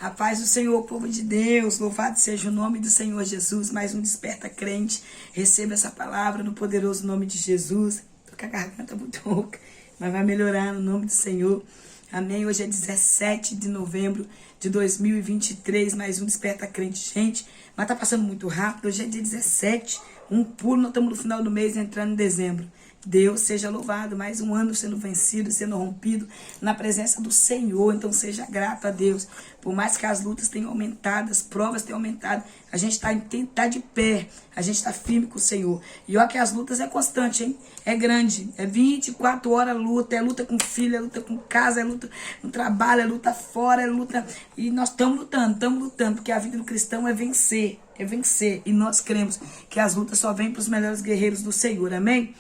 A paz do Senhor, povo de Deus, louvado seja o nome do Senhor Jesus. Mais um Desperta Crente. Receba essa palavra no poderoso nome de Jesus. Tô com a garganta muito rouca, mas vai melhorar no nome do Senhor. Amém. Hoje é 17 de novembro de 2023, mais um Desperta Crente. Gente, mas tá passando muito rápido. Hoje é dia 17, um pulo, nós estamos no final do mês, entrando em dezembro. Deus seja louvado, mais um ano sendo vencido, sendo rompido na presença do Senhor. Então seja grato a Deus. Por mais que as lutas tenham aumentado, as provas tenham aumentado, a gente tá de pé, a gente está firme com o Senhor. E olha que as lutas é constante, hein? É grande, é 24 horas luta, é luta com filho, é luta com casa, é luta no trabalho, é luta fora, é luta... E nós estamos lutando, porque a vida do cristão é vencer, e nós cremos que as lutas só vêm para os melhores guerreiros do Senhor, amém?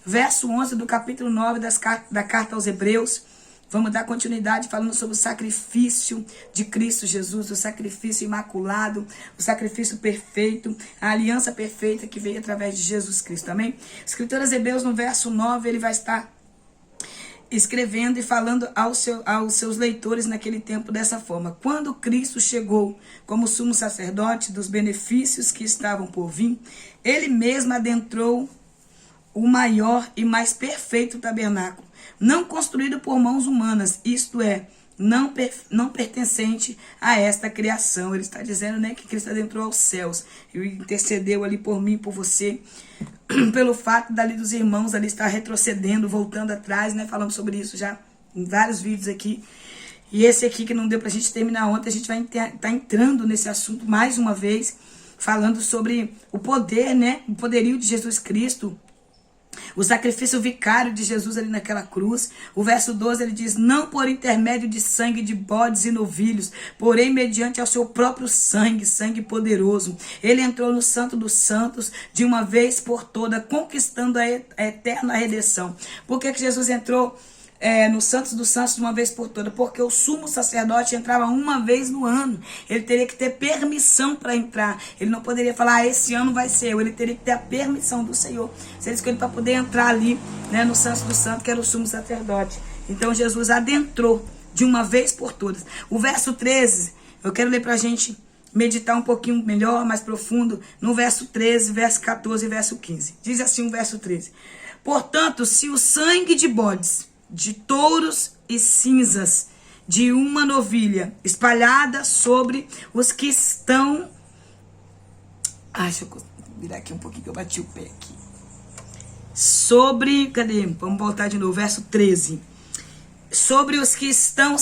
Verso 11 do capítulo 9 da carta aos Hebreus. Vamos dar continuidade falando sobre o sacrifício de Cristo Jesus, o sacrifício imaculado, o sacrifício perfeito, a aliança perfeita que veio através de Jesus Cristo, amém? Escritor aos Hebreus, no verso 9, ele vai estar escrevendo e falando aos seus leitores naquele tempo dessa forma. Quando Cristo chegou como sumo sacerdote dos benefícios que estavam por vir, ele mesmo adentrou o maior e mais perfeito tabernáculo, não construído por mãos humanas, isto é, não pertencente a esta criação. Ele está dizendo, né, que Cristo adentrou aos céus e intercedeu ali por mim, por você, pelo fato dali dos irmãos ali estar retrocedendo, voltando atrás, né? Falamos sobre isso já em vários vídeos aqui. E esse aqui que não deu pra gente terminar ontem, a gente vai estar entrando nesse assunto mais uma vez, falando sobre o poder, né? O poderio de Jesus Cristo, o sacrifício vicário de Jesus ali naquela cruz. O verso 12 ele diz, não por intermédio de sangue de bodes e novilhos, porém mediante ao seu próprio sangue, sangue poderoso. Ele entrou no Santo dos Santos de uma vez por toda, conquistando a eterna redenção. Por que Jesus entrou no Santos dos Santos de uma vez por toda? Porque o sumo sacerdote entrava uma vez no ano. Ele teria que ter permissão para entrar. Ele não poderia falar, esse ano vai ser eu. Ele teria que ter a permissão do Senhor. Se ele escolheu para poder entrar ali, né, no Santos dos Santos, que era o sumo sacerdote. Então Jesus adentrou de uma vez por todas. O verso 13, eu quero ler para a gente meditar um pouquinho melhor, mais profundo, no verso 13, verso 14 e verso 15. Diz assim o verso 13. Portanto, se o sangue de bodes, de touros e cinzas de uma novilha espalhada sobre os que estão... deixa eu virar aqui um pouquinho que eu bati o pé aqui. Cadê? Vamos voltar de novo, verso 13. Sobre os que estão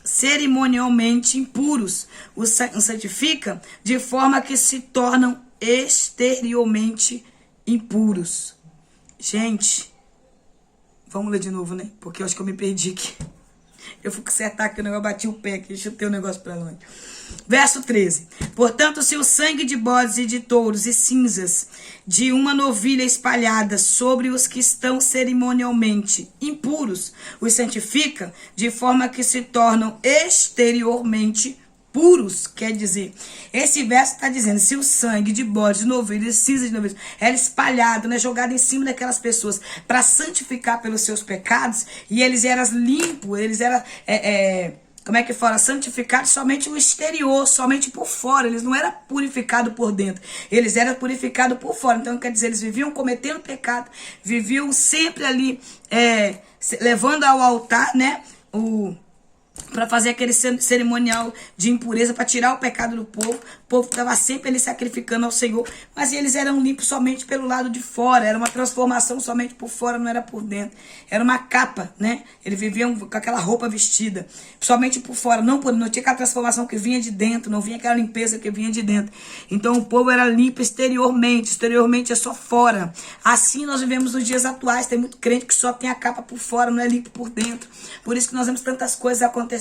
cerimonialmente impuros, os santifica de forma que se tornam exteriormente impuros. Gente, vamos ler de novo, né? Porque eu acho que eu me perdi aqui. Eu fui consertar aqui o negócio, bati o pé aqui, chutei o negócio pra longe. Verso 13. Portanto, se o sangue de bodes e de touros e cinzas de uma novilha espalhada sobre os que estão cerimonialmente impuros os santifica, de forma que se tornam exteriormente puros, quer dizer, esse verso está dizendo, se o sangue de bode, de novilha, de cinza de novilha, era espalhado, né, jogado em cima daquelas pessoas para santificar pelos seus pecados, e eles eram limpos, eles eram, como é que fala, santificados somente o exterior, somente por fora, eles não eram purificados por dentro, eles eram purificados por fora. Então quer dizer, eles viviam cometendo pecado, viviam sempre ali, levando ao altar, né, para fazer aquele cerimonial de impureza, para tirar o pecado do povo. O povo estava sempre ali sacrificando ao Senhor, mas eles eram limpos somente pelo lado de fora, era uma transformação somente por fora, não era por dentro. Era uma capa, né? Eles viviam com aquela roupa vestida, somente por fora, não tinha aquela transformação que vinha de dentro, não vinha aquela limpeza que vinha de dentro. Então o povo era limpo exteriormente é só fora. Assim nós vivemos nos dias atuais, tem muito crente que só tem a capa por fora, não é limpo por dentro. Por isso que nós vemos tantas coisas acontecer.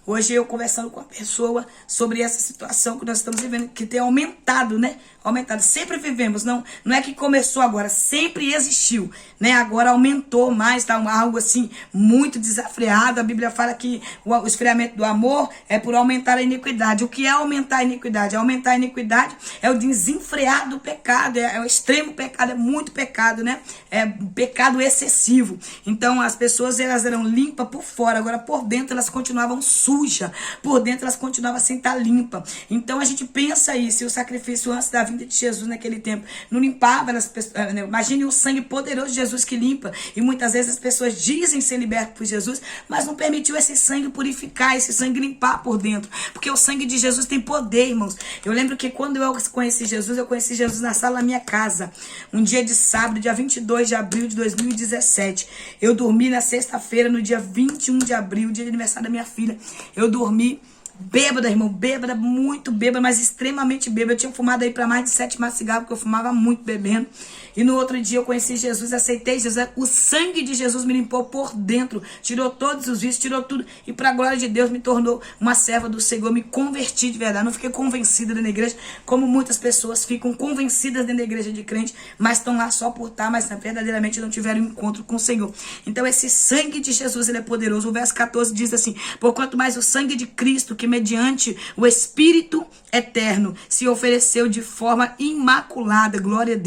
Hoje eu conversando com a pessoa sobre essa situação que nós estamos vivendo, que tem aumentado, né? aumentado. Sempre vivemos, não é que começou agora, sempre existiu, né? Agora aumentou mais, tá algo assim muito desafiado. A Bíblia fala que o esfriamento do amor é por aumentar a iniquidade. O que é aumentar a iniquidade? Aumentar a iniquidade é o desenfrear do pecado, é o extremo pecado, é muito pecado, né? É pecado excessivo. Então as pessoas, elas eram limpas por fora, agora por dentro elas continuavam sujas, por dentro elas continuavam sem estar limpas. Então a gente pensa aí, se o sacrifício antes da vinda de Jesus naquele tempo não limpava as pessoas, imagine o sangue poderoso de Jesus que limpa, e muitas vezes as pessoas dizem ser libertas por Jesus, mas não permitiu esse sangue purificar, esse sangue limpar por dentro, porque o sangue de Jesus tem poder, irmãos. Eu lembro que quando eu conheci Jesus na sala da minha casa, um dia de sábado, dia 22 de abril de 2017, eu dormi na sexta-feira, no dia 21 de abril, dia de aniversário da minha filha, eu dormi bêbada, irmão, bêbada, muito bêbada, mas extremamente bêbada. Eu tinha fumado aí para mais de 7 maços de cigarro, porque eu fumava muito bebendo. E no outro dia eu conheci Jesus, aceitei Jesus. O sangue de Jesus me limpou por dentro, tirou todos os vícios, tirou tudo. E para a glória de Deus me tornou uma serva do Senhor. Me converti de verdade, não fiquei convencida dentro da igreja, como muitas pessoas ficam convencidas dentro da igreja de crente, mas estão lá só por estar, mas verdadeiramente não tiveram um encontro com o Senhor. Então esse sangue de Jesus, ele é poderoso. O verso 14 diz assim: porquanto mais o sangue de Cristo, que mediante o Espírito eterno se ofereceu de forma imaculada, glória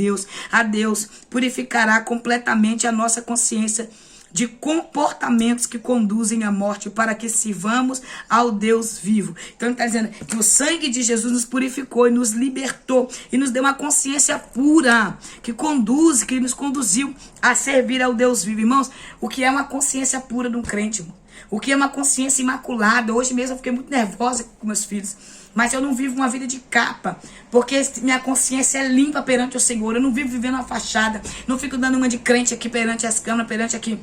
a Deus, purificará completamente a nossa consciência de comportamentos que conduzem à morte, para que sirvamos ao Deus vivo. Então ele está dizendo que o sangue de Jesus nos purificou e nos libertou e nos deu uma consciência pura, que nos conduziu a servir ao Deus vivo. Irmãos, o que é uma consciência pura de um crente, irmão? O que é uma consciência imaculada? Hoje mesmo eu fiquei muito nervosa com meus filhos, mas eu não vivo uma vida de capa, porque minha consciência é limpa perante o Senhor. Eu não vivo vivendo uma fachada, não fico dando uma de crente aqui perante as câmeras, perante aqui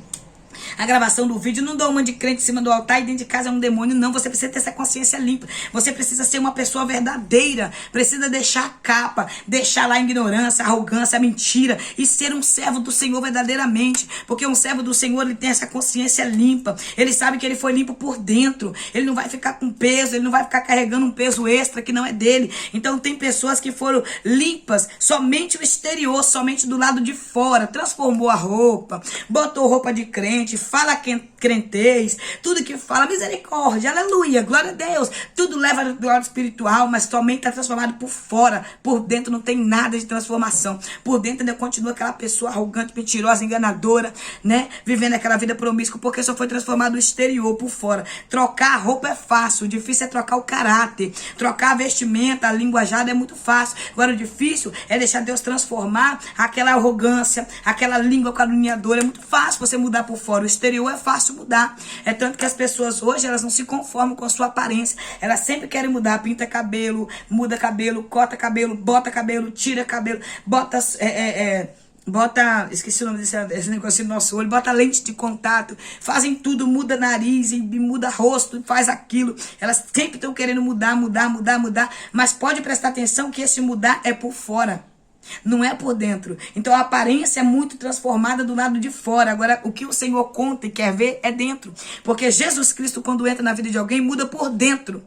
a gravação do vídeo, não dou uma de crente em cima do altar e dentro de casa é um demônio, não. Você precisa ter essa consciência limpa, você precisa ser uma pessoa verdadeira, precisa deixar a capa, deixar lá a ignorância, a arrogância, a mentira e ser um servo do Senhor verdadeiramente, porque um servo do Senhor, ele tem essa consciência limpa, ele sabe que ele foi limpo por dentro, ele não vai ficar com peso, ele não vai ficar carregando um peso extra que não é dele. Então tem pessoas que foram limpas somente o exterior, somente do lado de fora, transformou a roupa, botou roupa de crente, fala crentez, tudo que fala misericórdia, aleluia, glória a Deus, tudo leva a glória espiritual, mas somente está transformado por fora, por dentro não tem nada de transformação, por dentro ainda continua aquela pessoa arrogante, mentirosa, enganadora, né, vivendo aquela vida promíscua, porque só foi transformado o exterior, por fora. Trocar a roupa é fácil, o difícil é trocar o caráter, trocar a vestimenta, a linguajada é muito fácil, agora o difícil é deixar Deus transformar aquela arrogância, aquela língua caluniadora. É muito fácil você mudar por fora, o exterior é fácil mudar. É tanto que as pessoas hoje, elas não se conformam com a sua aparência, elas sempre querem mudar, pinta cabelo, muda cabelo, corta cabelo, bota cabelo, tira cabelo, bota esqueci o nome desse negócio no nosso olho, bota lente de contato, fazem tudo, muda nariz e muda rosto, faz aquilo. Elas sempre estão querendo mudar, mas pode prestar atenção que esse mudar é por fora, não é por dentro. Então a aparência é muito transformada do lado de fora. Agora o que o Senhor conta e quer ver é dentro, porque Jesus Cristo, quando entra na vida de alguém, muda por dentro,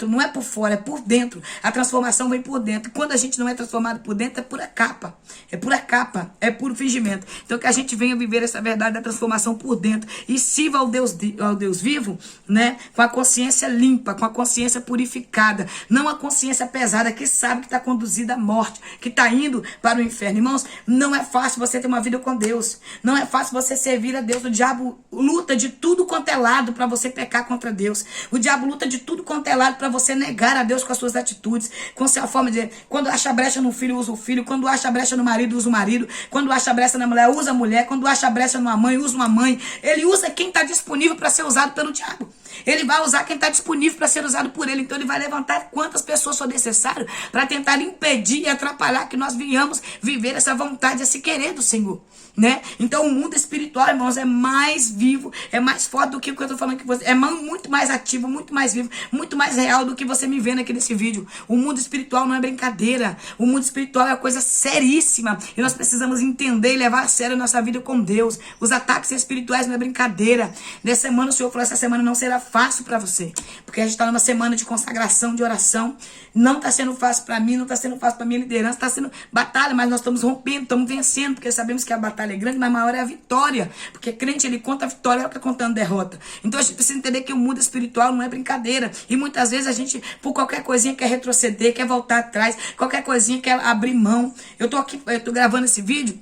não é por fora, é por dentro. A transformação vem por dentro. Quando a gente não é transformado por dentro, é pura capa, é puro fingimento. Então que a gente venha viver essa verdade da transformação por dentro e sirva ao Deus vivo, né, com a consciência limpa, com a consciência purificada, não a consciência pesada que sabe que está conduzida à morte, que está indo para o inferno. Irmãos, não é fácil você ter uma vida com Deus, não é fácil você servir a Deus. O diabo luta de tudo quanto é lado para você pecar contra Deus, o diabo luta de tudo quanto é lado para você negar a Deus com as suas atitudes, com a sua forma de dizer. Quando acha brecha no filho, usa o filho. Quando acha brecha no marido, usa o marido. Quando acha brecha na mulher, usa a mulher. Quando acha brecha numa mãe, usa uma mãe. Ele usa quem está disponível para ser usado pelo diabo. Ele vai usar quem está disponível para ser usado por ele. Então ele vai levantar quantas pessoas for necessário para tentar impedir e atrapalhar que nós venhamos viver essa vontade, esse querer do Senhor. né? Então o mundo espiritual, irmãos, é mais vivo, é mais forte do que o que eu tô falando que você, é muito mais ativo, muito mais vivo, muito mais real do que você me vendo aqui nesse vídeo. O mundo espiritual não é brincadeira. O mundo espiritual é uma coisa seríssima e nós precisamos entender e levar a sério a nossa vida com Deus. Os ataques espirituais não é brincadeira. Nessa semana o Senhor falou, essa semana não será fácil para você, porque a gente está numa semana de consagração, de oração. Não está sendo fácil para mim, não está sendo fácil para minha liderança, está sendo batalha, mas nós estamos rompendo, estamos vencendo, porque sabemos que a batalha é grande, mas maior é a vitória, porque crente, ele conta a vitória, ela está contando derrota. Então a gente precisa entender que o mundo espiritual não é brincadeira, e muitas vezes a gente, por qualquer coisinha, quer retroceder, quer voltar atrás, qualquer coisinha quer abrir mão. Eu tô gravando esse vídeo,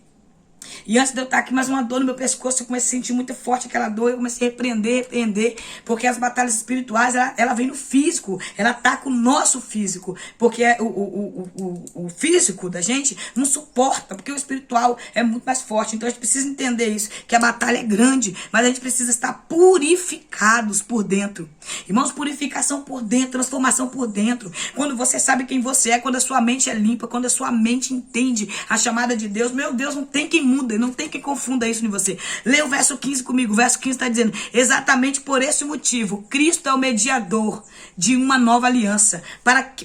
e antes de eu estar aqui, mais uma dor no meu pescoço, eu comecei a sentir muito forte aquela dor, eu comecei a repreender, porque as batalhas espirituais, ela vem no físico, ela ataca o nosso físico, porque o físico da gente não suporta, porque o espiritual é muito mais forte. Então a gente precisa entender isso, que a batalha é grande, mas a gente precisa estar purificados por dentro. Irmãos, purificação por dentro, transformação por dentro. Quando você sabe quem você é, quando a sua mente é limpa, quando a sua mente entende a chamada de Deus, meu Deus, não tem quem muda, não tem quem confunda isso em você. Lê o verso 15 comigo. O verso 15 está dizendo, exatamente por esse motivo, Cristo é o mediador de uma nova aliança,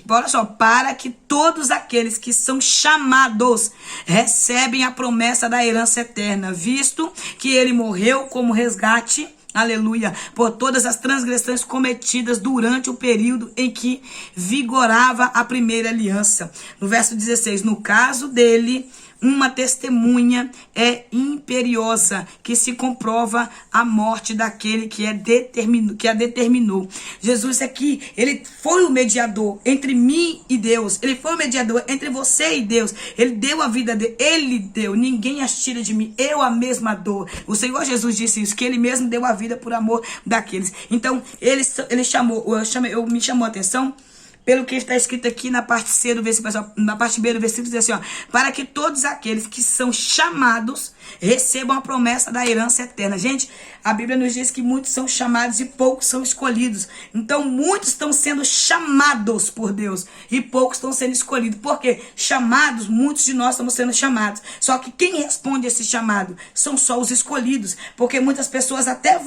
olha só, para que todos aqueles que são chamados recebem a promessa da herança eterna, visto que ele morreu como resgate, aleluia, por todas as transgressões cometidas durante o período em que vigorava a primeira aliança. No verso 16, no caso dele, uma testemunha é imperiosa, que se comprova a morte daquele que a determinou. Jesus aqui, ele foi o mediador entre mim e Deus. Ele foi o mediador entre você e Deus. Ele deu a vida dele. Ele deu. Ninguém as tira de mim. Eu a mesma dor. O Senhor Jesus disse isso, que ele mesmo deu a vida por amor daqueles. Então, ele me chamou a atenção pelo que está escrito aqui na parte C do versículo, na parte B do versículo, diz assim, ó, para que todos aqueles que são chamados recebam a promessa da herança eterna. Gente, a Bíblia nos diz que muitos são chamados e poucos são escolhidos. Então, muitos estão sendo chamados por Deus e poucos estão sendo escolhidos. Por quê? Chamados, muitos de nós estamos sendo chamados. Só que quem responde a esse chamado são só os escolhidos. Porque muitas pessoas até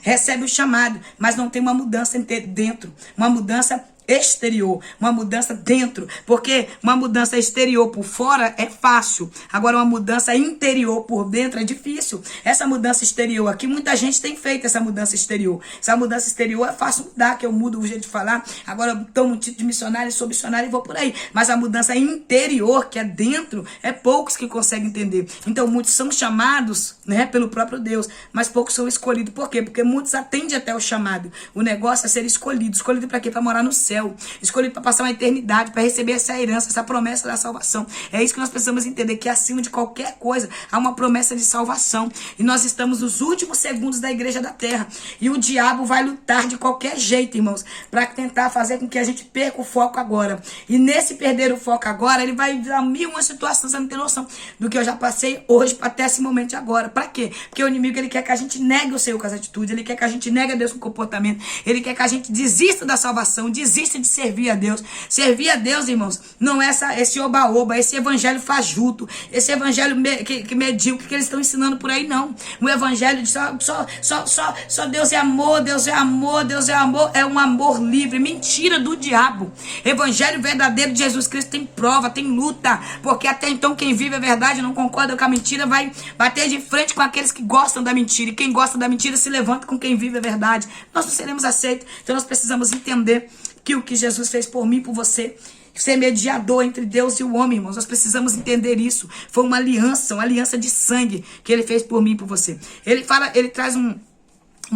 recebem o chamado, mas não tem uma mudança dentro, uma mudança exterior, uma mudança dentro, porque uma mudança exterior por fora é fácil, agora uma mudança interior por dentro é difícil. Essa mudança exterior aqui, muita gente tem feito essa mudança exterior. Essa mudança exterior é fácil mudar, que eu mudo o jeito de falar, agora eu tomo um título de missionário, sou missionário e vou por aí, mas a mudança interior, que é dentro, é poucos que conseguem entender. Então muitos são chamados, né, pelo próprio Deus, mas poucos são escolhidos. Por quê? Porque muitos atendem até o chamado. O negócio é ser escolhido. Escolhido para quê? Para morar no céu. Escolhido para passar uma eternidade, para receber essa herança, essa promessa da salvação. É isso que nós precisamos entender, que acima de qualquer coisa há uma promessa de salvação. E nós estamos nos últimos segundos da igreja da terra. E o diabo vai lutar de qualquer jeito, irmãos, para tentar fazer com que a gente perca o foco agora. E nesse perder o foco agora, ele vai dar mil uma situações, você não tem noção do que eu já passei hoje até esse momento de agora. Para quê? Porque o inimigo, ele quer que a gente negue o Senhor com as atitudes, ele quer que a gente negue a Deus com o comportamento, ele quer que a gente desista da salvação, desista de servir a Deus. Servir a Deus, irmãos, não é esse oba-oba, esse evangelho fajuto, esse evangelho que medíocre que eles estão ensinando por aí, não. O evangelho de só Deus é amor, Deus é amor, Deus é amor, é um amor livre. Mentira do diabo. Evangelho verdadeiro de Jesus Cristo tem prova, tem luta, porque até então quem vive a verdade não concorda com a mentira, vai bater de frente com aqueles que gostam da mentira, e quem gosta da mentira se levanta com quem vive a verdade. Nós não seremos aceitos. Então nós precisamos entender que o que Jesus fez por mim, por você, ser mediador entre Deus e o homem, irmãos. Nós precisamos entender isso. Foi uma aliança de sangue que ele fez por mim e por você. Ele traz um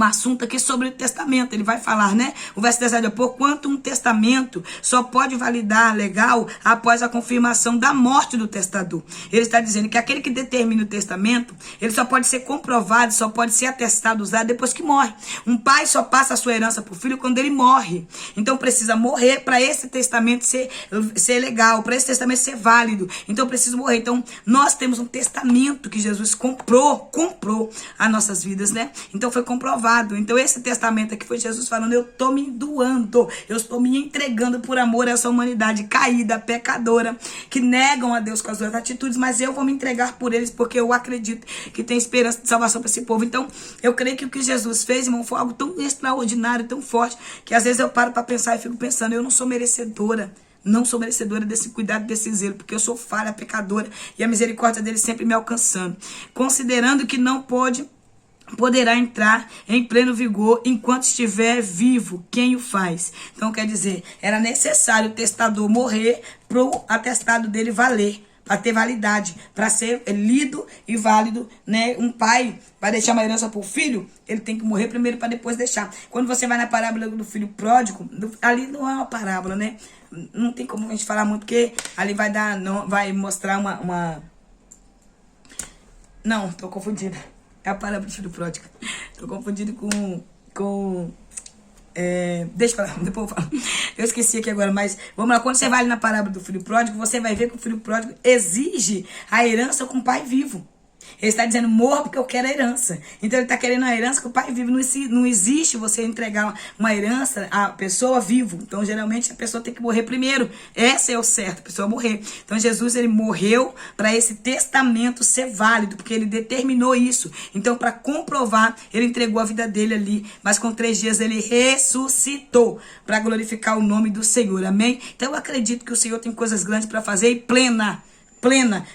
assunto aqui sobre o testamento. Ele vai falar, né? O verso 17, porquanto um testamento só pode validar legal após a confirmação da morte do testador. Ele está dizendo que aquele que determina o testamento, ele só pode ser comprovado, só pode ser atestado, usado depois que morre. Um pai só passa a sua herança para o filho quando ele morre. Então precisa morrer para esse testamento ser legal, para esse testamento ser válido. Então precisa morrer. Então nós temos um testamento que Jesus comprou as nossas vidas, né? Então foi comprovado. comprovado. Então esse testamento aqui foi Jesus falando, eu estou me doando, eu estou me entregando por amor a essa humanidade caída, pecadora, que negam a Deus com as suas atitudes, mas eu vou me entregar por eles, porque eu acredito que tem esperança de salvação para esse povo. Então eu creio que o que Jesus fez, irmão, foi algo tão extraordinário, tão forte, que às vezes eu paro para pensar e fico pensando, eu não sou merecedora. Não sou merecedora desse cuidado, desse zelo, porque eu sou falha, pecadora, e a misericórdia dele sempre me alcançando. Considerando que não poderá entrar em pleno vigor enquanto estiver vivo quem o faz. Então, quer dizer, era necessário o testador morrer para o atestado dele valer, para ter validade, para ser lido e válido, né? Um pai vai deixar uma herança para o filho, ele tem que morrer primeiro para depois deixar. Quando você vai na parábola do filho pródigo, ali não é uma parábola, né? Não tem como a gente falar muito, porque ali vai dar, não, vai mostrar uma... Não, tô confundida. É a parábola do filho pródigo. Tô confundido com deixa eu falar, depois eu falo. Eu esqueci aqui agora, mas vamos lá. Quando você vai ali na parábola do filho pródigo, você vai ver que o filho pródigo exige a herança com o pai vivo. Ele está dizendo, morra porque eu quero a herança. Então ele está querendo a herança que o pai vive. Não existe você entregar uma herança à pessoa vivo. Então geralmente a pessoa tem que morrer primeiro. Esse é o certo, a pessoa morrer. Então Jesus, ele morreu para esse testamento ser válido, porque ele determinou isso. Então para comprovar, ele entregou a vida dele ali. Mas com 3 dias ele ressuscitou para glorificar o nome do Senhor. Amém? Então eu acredito que o Senhor tem coisas grandes para fazer e plena,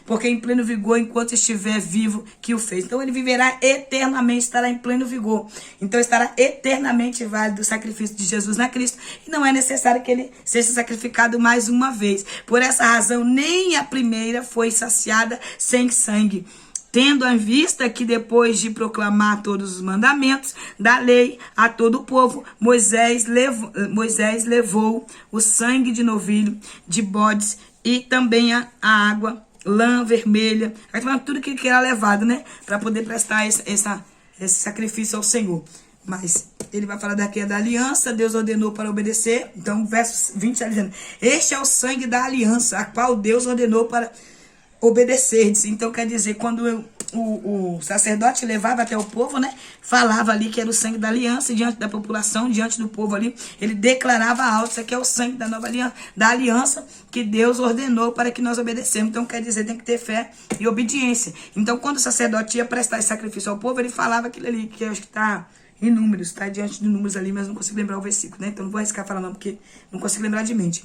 porque em pleno vigor, enquanto estiver vivo, que o fez. Então ele viverá eternamente, estará em pleno vigor. Então estará eternamente válido o sacrifício de Jesus na Cristo. E não é necessário que ele seja sacrificado mais uma vez. Por essa razão, nem a primeira foi saciada sem sangue. Tendo em vista que depois de proclamar todos os mandamentos da lei a todo o povo, Moisés levou o sangue de novilho, de bodes, e também a água, lã vermelha, tudo que era levado, né? Para poder prestar esse sacrifício ao Senhor. Mas ele vai falar daqui da aliança, Deus ordenou para obedecer. Então, o verso 20 está dizendo, este é o sangue da aliança, a qual Deus ordenou para obedecer. Então, quer dizer, quando o sacerdote levava até o povo, né? Falava ali que era o sangue da aliança diante da população, diante do povo ali. Ele declarava alto, isso aqui é o sangue da nova aliança, da aliança que Deus ordenou para que nós obedecemos. Então, quer dizer, tem que ter fé e obediência. Então, quando o sacerdote ia prestar esse sacrifício ao povo, ele falava aquilo ali, que eu acho que está em números, está diante de números ali, mas não consigo lembrar o versículo, né? Então, não vou arriscar falar não, porque não consigo lembrar de mente.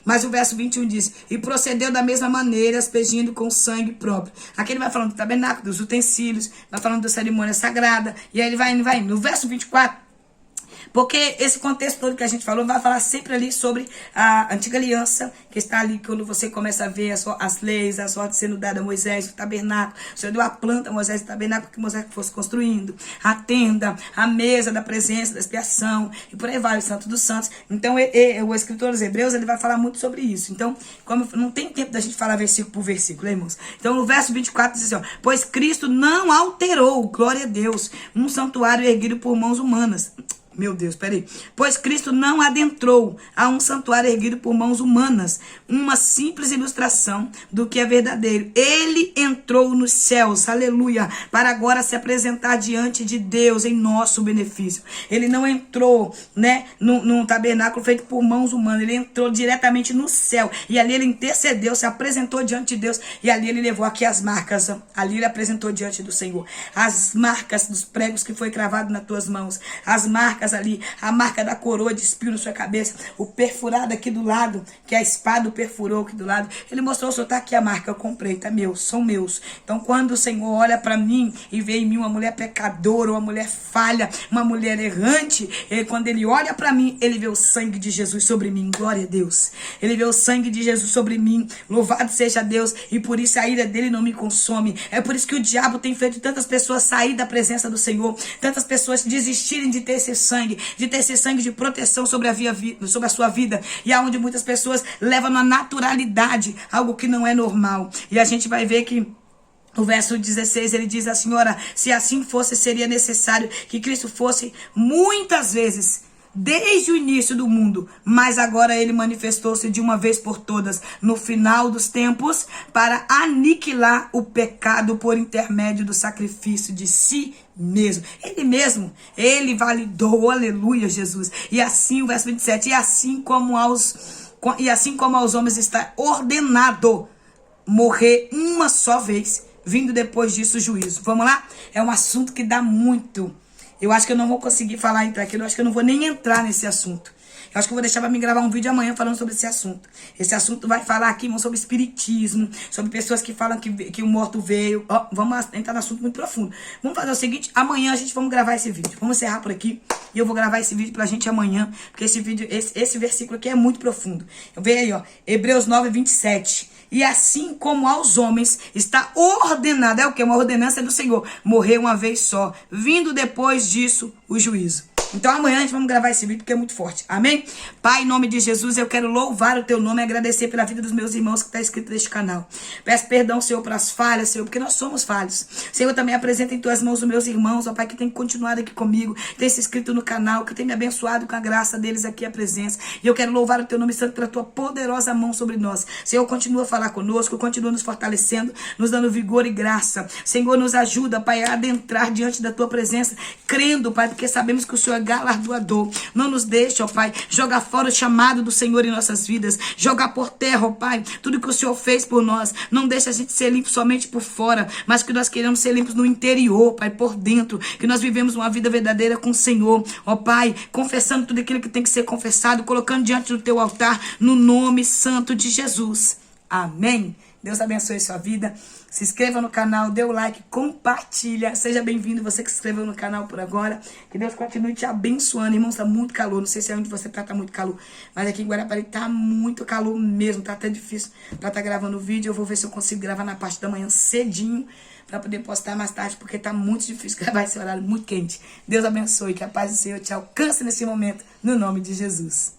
Mas o verso 21 diz, e procedeu da mesma maneira, aspergindo com sangue próprio. Aqui ele vai falando do tabernáculo, dos utensílios, vai falando da cerimônia sagrada, e aí ele vai indo. No verso 24, porque esse contexto todo que a gente falou vai falar sempre ali sobre a antiga aliança, que está ali quando você começa a ver as leis, as ordens sendo dadas a Moisés, o tabernáculo. O Senhor deu a planta a Moisés, o tabernáculo que Moisés fosse construindo, a tenda, a mesa da presença, da expiação, e por aí vai, o Santo dos Santos. Então, o escritor dos Hebreus, ele vai falar muito sobre isso. Então, como não tem tempo da gente falar versículo por versículo, irmãos? Então, no verso 24 diz assim, ó, pois Cristo não alterou, glória a Deus, um santuário erguido por mãos humanas. Meu Deus, peraí. Pois Cristo não adentrou a um santuário erguido por mãos humanas, uma simples ilustração do que é verdadeiro. Ele entrou nos céus, aleluia, para agora se apresentar diante de Deus em nosso benefício. Ele não entrou, né, num tabernáculo feito por mãos humanas. Ele entrou diretamente no céu. E ali ele intercedeu, se apresentou diante de Deus. E ali ele levou aqui as marcas. Ali ele apresentou diante do Senhor. As marcas dos pregos que foi cravado nas tuas mãos. As marcas ali, a marca da coroa de espinho na sua cabeça, o perfurado aqui do lado, que a espada perfurou aqui do lado. Ele mostrou, só tá aqui a marca, eu comprei, tá meu, são meus. Então quando o Senhor olha para mim e vê em mim uma mulher pecadora, uma mulher falha, uma mulher errante, quando ele olha para mim, ele vê o sangue de Jesus sobre mim, glória a Deus. Ele vê o sangue de Jesus sobre mim, louvado seja Deus, e por isso a ira dele não me consome. É por isso que o diabo tem feito tantas pessoas sair da presença do Senhor, tantas pessoas desistirem de ter esse sangue, de ter esse sangue de proteção sobre a sua vida, e aonde muitas pessoas levam na naturalidade algo que não é normal. E a gente vai ver que o verso 16, ele diz assim, ora, se assim fosse, seria necessário que Cristo fosse muitas vezes desde o início do mundo, mas agora ele manifestou-se de uma vez por todas no final dos tempos para aniquilar o pecado por intermédio do sacrifício de si mesmo. Ele mesmo, ele validou, aleluia, Jesus. E assim, o verso 27, e assim como aos homens está ordenado morrer uma só vez, vindo depois disso o juízo. Vamos lá? É um assunto que dá muito. Eu acho que eu não vou conseguir falar entre aquilo, eu acho que eu não vou nem entrar nesse assunto. Eu acho que eu vou deixar para mim gravar um vídeo amanhã falando sobre esse assunto. Esse assunto vai falar aqui, irmão, sobre espiritismo, sobre pessoas que falam que o morto veio. Ó, vamos entrar no assunto muito profundo. Vamos fazer o seguinte, amanhã a gente vamos gravar esse vídeo. Vamos encerrar por aqui e eu vou gravar esse vídeo pra gente amanhã, porque esse vídeo, esse versículo aqui é muito profundo. Eu vejo aí, ó, Hebreus 9, 27. E assim como aos homens está ordenado, é o que? Uma ordenança do Senhor, morrer uma vez só, vindo depois disso o juízo. Então amanhã a gente vamos gravar esse vídeo porque é muito forte. Amém? Pai, em nome de Jesus, eu quero louvar o teu nome e agradecer pela vida dos meus irmãos que está escrito neste canal. Peço perdão, Senhor, pelas falhas, Senhor, porque nós somos falhos. Senhor, também apresenta em tuas mãos os meus irmãos, ó Pai, que tem continuado aqui comigo, tem se inscrito no canal, que tem me abençoado com a graça deles aqui, a presença. E eu quero louvar o teu nome santo pela tua poderosa mão sobre nós. Senhor, continua a falar conosco, continua nos fortalecendo, nos dando vigor e graça. Senhor, nos ajuda, Pai, a adentrar diante da tua presença, crendo, Pai, porque sabemos que o Senhor é galardoador. Não nos deixe, ó Pai, jogar fora o chamado do Senhor em nossas vidas, jogar por terra, ó Pai, tudo que o Senhor fez por nós. Não deixe a gente ser limpo somente por fora, mas que nós queremos ser limpos no interior, Pai, por dentro, que nós vivemos uma vida verdadeira com o Senhor, ó Pai, confessando tudo aquilo que tem que ser confessado, colocando diante do teu altar, no nome santo de Jesus. Amém. Deus abençoe sua vida. Se inscreva no canal, dê o like, compartilha. Seja bem-vindo, você que se inscreveu no canal por agora. Que Deus continue te abençoando. Irmãos, está muito calor. Não sei se é onde você tá muito calor. Mas aqui em Guarapari tá muito calor mesmo. Tá até difícil para estar gravando o vídeo. Eu vou ver se eu consigo gravar na parte da manhã cedinho, para poder postar mais tarde, porque tá muito difícil gravar esse horário muito quente. Deus abençoe, que a paz do Senhor te alcance nesse momento, no nome de Jesus.